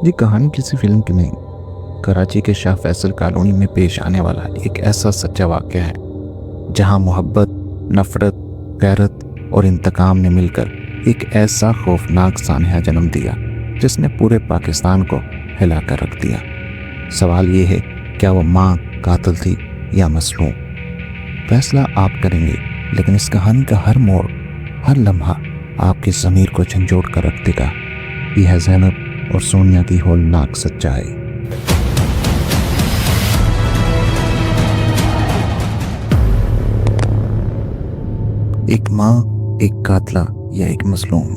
یہ کہانی کسی فلم کی نہیں، کراچی کے شاہ فیصل کالونی میں پیش آنے والا ایک ایسا سچا واقعہ ہے جہاں محبت، نفرت، غیرت اور انتقام نے مل کر ایک ایسا خوفناک سانحہ جنم دیا جس نے پورے پاکستان کو ہلا کر رکھ دیا۔ سوال یہ ہے، کیا وہ ماں قاتل تھی یا مظلوم؟ فیصلہ آپ کریں گے، لیکن اس کہانی کا ہر موڑ، ہر لمحہ آپ کی ضمیر کو جھنجھوڑ کر رکھ دے گا۔ یہ ہے زینب اور سونیا کی ہولناک سچائی۔ ایک ماں، ایک قاتلہ یا ایک مظلوم؟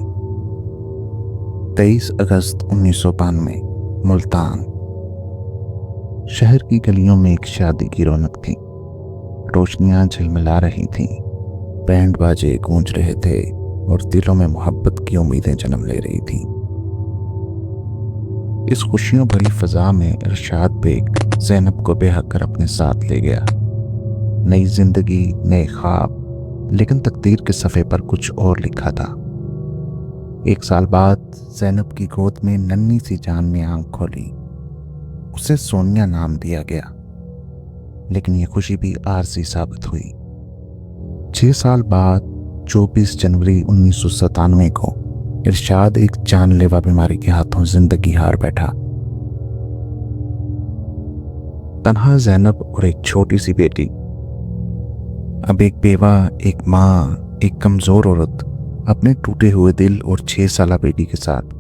23 اگست 1992، ملتان۔ شہر کی گلیوں میں ایک شادی کی رونق تھی، روشنیاں جھلملا رہی تھیں، بینڈ باجے گونج رہے تھے اور دلوں میں محبت کی امیدیں جنم لے رہی تھیں۔ اس خوشیوں بھری فضا میں ارشاد بیگ زینب کو بیاہ کر اپنے ساتھ لے گیا۔ نئی زندگی، نئے خواب، لیکن تقدیر کے صفحے پر کچھ اور لکھا تھا۔ 1 سال بعد زینب کی گود میں ننھی سی جان نے آنکھ کھولی۔ اسے سونیا نام دیا گیا، لیکن یہ خوشی بھی عارضی ثابت ہوئی۔ 6 سال بعد 24 جنوری 1997 کو ارشاد ایک جان لیوا بیماری کے ہاتھوں زندگی ہار بیٹھا۔ تنہا زینب اور ایک چھوٹی سی بیٹی، اب ایک بیوہ، ایک ماں، ایک کمزور عورت اپنے ٹوٹے ہوئے دل اور 6 سالہ بیٹی کے ساتھ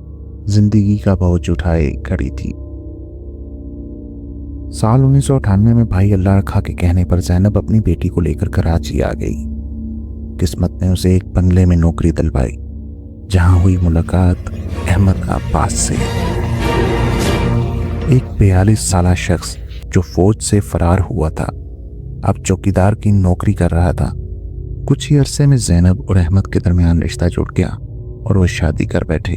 زندگی کا بوجھ اٹھائے کھڑی تھی۔ سال 1998 میں بھائی اللہ رکھا کے کہنے پر زینب اپنی بیٹی کو لے کر کراچی آ گئی۔ قسمت نے اسے ایک بنگلے میں نوکری دلوائی، جہاں ہوئی ملاقات احمد عباس سے، ایک 42 سالہ شخص جو فوج سے فرار ہوا تھا، اب چوکیدار کی نوکری کر رہا تھا۔ کچھ ہی عرصے میں زینب اور احمد کے درمیان رشتہ جڑ گیا اور وہ شادی کر بیٹھے۔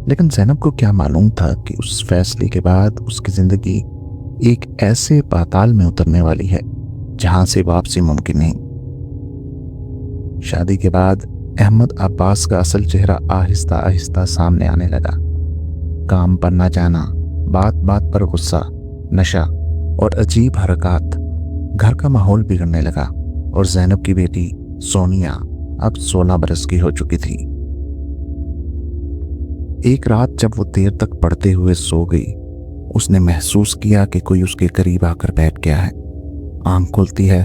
لیکن زینب کو کیا معلوم تھا کہ اس فیصلے کے بعد اس کی زندگی ایک ایسے پاتال میں اترنے والی ہے جہاں سے واپسی ممکن نہیں۔ شادی کے بعد احمد عباس کا اصل چہرہ آہستہ آہستہ سامنے آنے لگا۔ کام پر نہ جانا، بات بات پر غصہ، نشہ اور عجیب حرکات۔ گھر کا ماحول بگڑنے لگا اور زینب کی بیٹی سونیا اب 16 برس کی ہو چکی تھی۔ ایک رات جب وہ دیر تک پڑھتے ہوئے سو گئی، اس نے محسوس کیا کہ کوئی اس کے قریب آ کر بیٹھ گیا ہے۔ آنکھ کھلتی ہے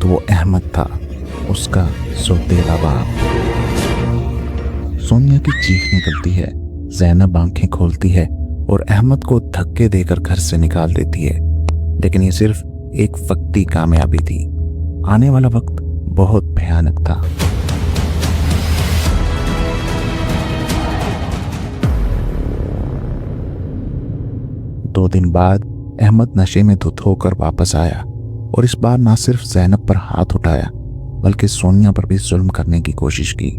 تو وہ احمد تھا، اس کا سوتیلا باپ۔ سونیا کی چیخ نکلتی ہے، زینب آنکھیں کھولتی ہے اور احمد کو دھکے دے کر گھر سے نکال دیتی ہے۔ لیکن یہ صرف ایک وقتی کامیابی تھی، آنے والا وقت بہت بھیانک تھا۔ دو دن بعد احمد نشے میں دھت ہو کر واپس آیا اور اس بار نہ صرف زینب پر ہاتھ اٹھایا بلکہ سونیا پر بھی ظلم کرنے کی کوشش کی۔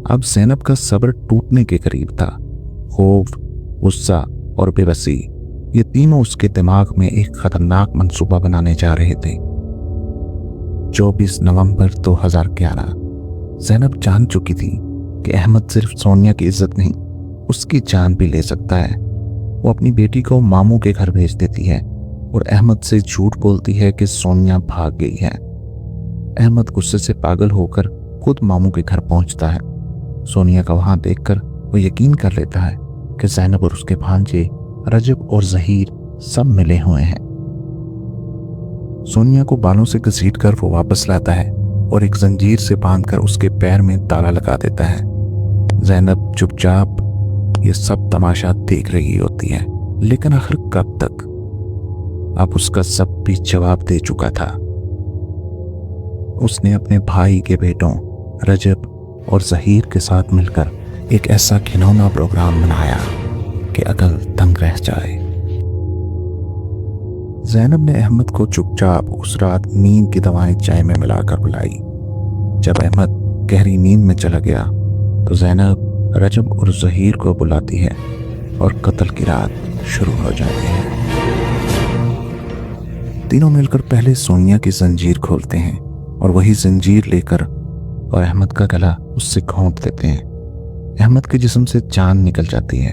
اب زینب کا صبر ٹوٹنے کے قریب تھا۔ خوف، غصہ اور بے بسی، یہ تینوں اس کے دماغ میں ایک خطرناک منصوبہ بنانے جا رہے تھے۔ 24 نومبر 2011 زینب جان چکی تھی کہ احمد صرف سونیا کی عزت نہیں، اس کی جان بھی لے سکتا ہے۔ وہ اپنی بیٹی کو ماموں کے گھر بھیج دیتی ہے اور احمد سے جھوٹ بولتی ہے کہ سونیا بھاگ گئی ہے۔ احمد غصے سے پاگل ہو کر خود ماموں کے گھر پہنچتا ہے۔ سونیا کا وہاں دیکھ کر وہ یقین کر لیتا ہے کہ زینب اور اس کے بھانجے رجب اور ظہیر سب ملے ہوئے ہیں۔ سونیا کو بالوں سے گھسیٹ کر وہ واپس لاتا ہے اور ایک زنجیر سے باندھ کر اس کے پیر میں تالا لگا دیتا ہے۔ زینب چپ چاپ یہ سب تماشا دیکھ رہی ہوتی ہے، لیکن آخر کب تک؟ اب اس کا سب بھی جواب دے چکا تھا۔ اس نے اپنے بھائی کے بیٹوں رجب اور ظہیر کے ساتھ مل کر ایک ایسا گھنونا پروگرام بنایا کہ عقل دنگ رہ جائے۔ زینب نے احمد کو چپ چاپ اس رات نیند کی دوائیں چائے میں ملا کر بلائی۔ جب احمد گہری نیند میں چلا گیا تو زینب رجب اور ظہیر کو بلاتی ہے اور قتل کی رات شروع ہو جاتی ہے۔ تینوں مل کر پہلے سونیا کی زنجیر کھولتے ہیں اور وہی زنجیر لے کر اور احمد کا گلا اس سے گھونٹ دیتے ہیں۔ احمد کے جسم سے جان نکل جاتی ہے